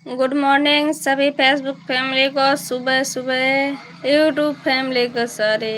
Good morning सभी Facebook family को, सुबह सुबह यूट्यूब फैमिली को सारे।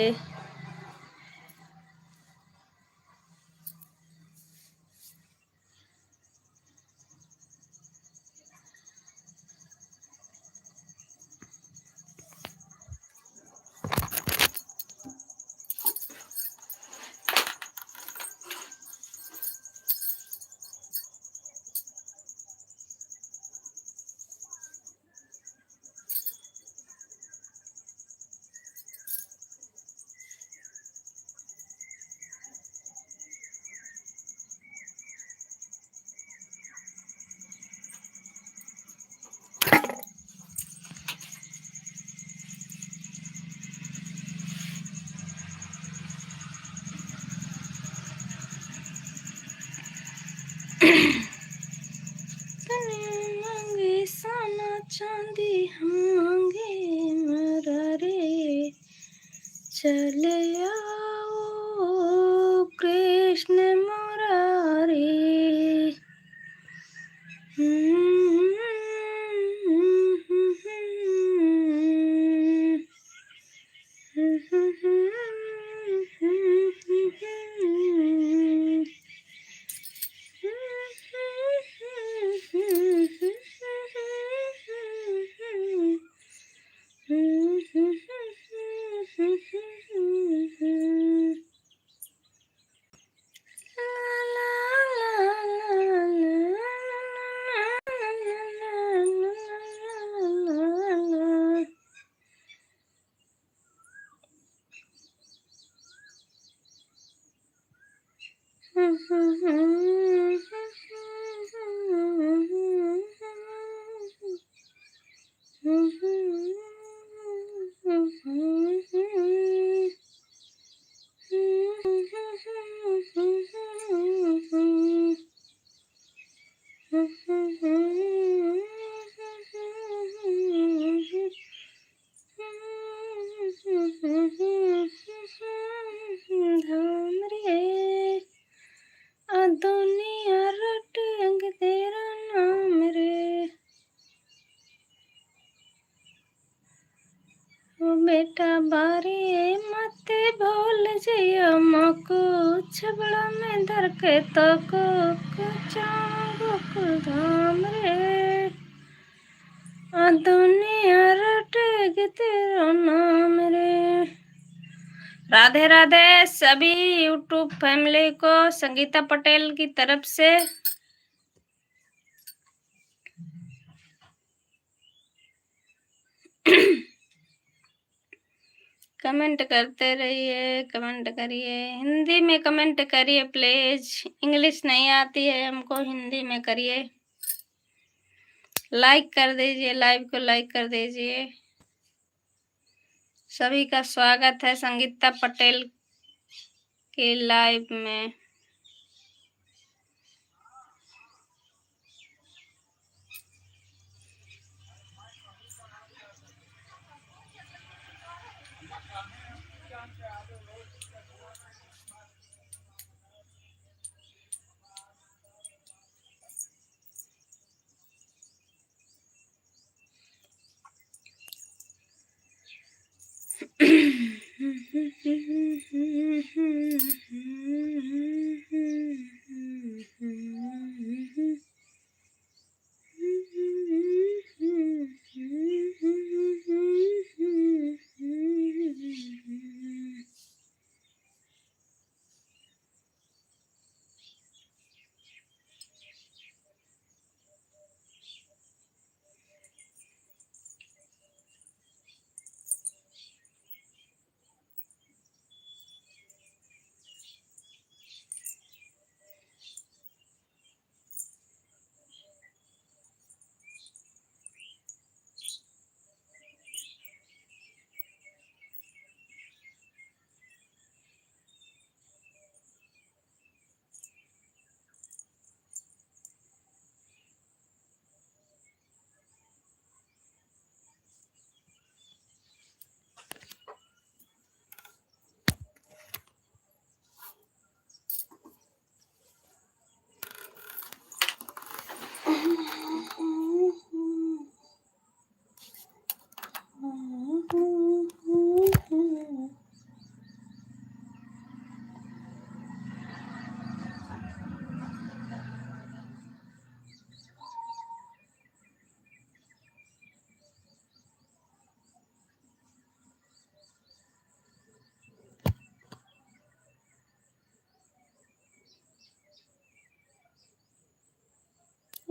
मांगे सोना चांदी हम मांगे मरा रे, चले आओ कृष्ण मुरारी। दुनिया रट अंग तेरा नाम रे, ओ बेटा बारी मत भूल जियो मको, छबड़ा में धर के तो को गोकुल धाम रे, ओ दुनिया रट अंग तेरा नाम रे। राधे राधे सभी यूट्यूब फैमिली को संगीता पटेल की तरफ से। कमेंट करते रहिए, कमेंट करिए, हिंदी में कमेंट करिए प्लीज, इंग्लिश नहीं आती है हमको, हिंदी में करिए। लाइक कर दीजिए, लाइव को लाइक कर दीजिए। सभी का स्वागत है संगीता पटेल के लाइव में।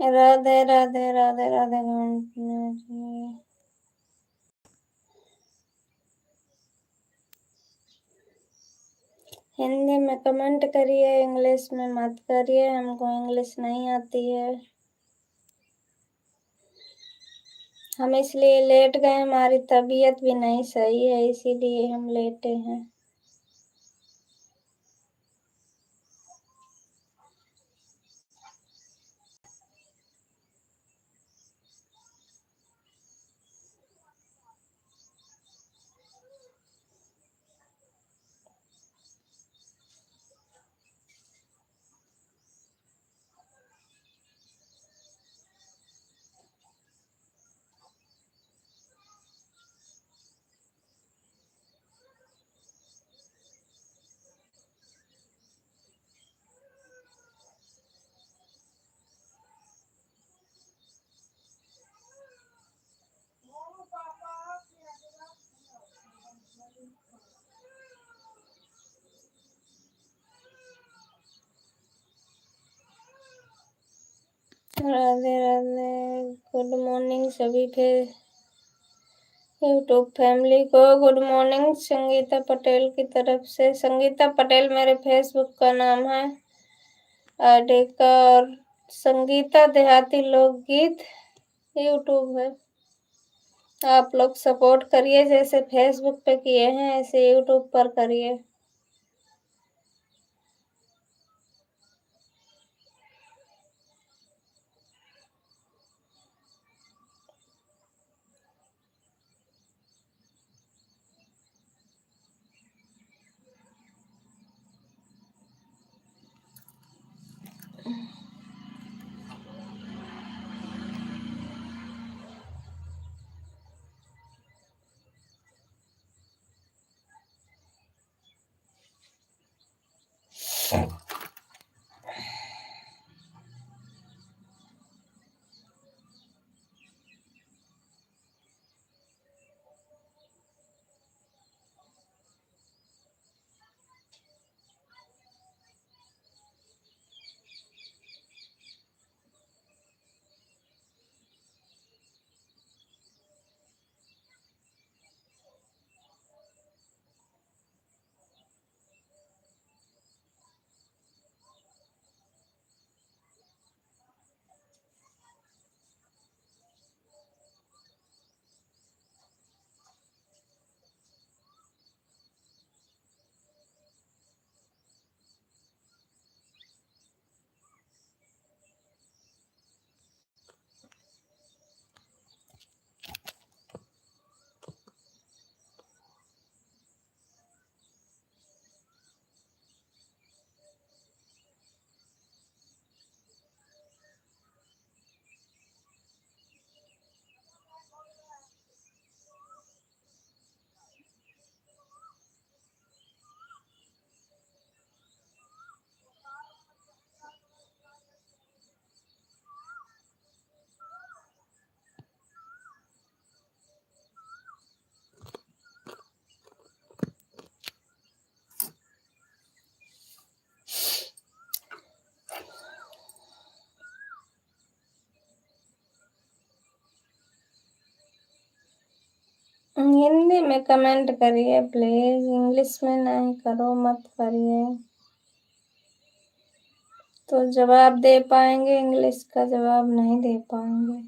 राधे राधे राधे राधे जी। हिंदी में कमेंट करिए, इंग्लिश में मत करिए, हमको इंग्लिश नहीं आती है। हम इसलिए लेट गए, हमारी तबीयत भी नहीं सही है, इसीलिए हम लेटे हैं। राधे राधे, गुड मॉर्निंग सभी फिर यूट्यूब फैमिली को गुड मॉर्निंग। संगीता पटेल की तरफ से, संगीता पटेल मेरे फेसबुक का नाम है, आईडी का, और संगीता देहाती लोकगीत यूट्यूब है। आप लोग सपोर्ट करिए, जैसे फेसबुक पे किए हैं ऐसे यूट्यूब पर करिए। हिंदी में कमेंट करिए प्लीज, इंग्लिश में नहीं करो, मत करिए, तो जवाब दे पाएंगे, इंग्लिश का जवाब नहीं दे पाएंगे।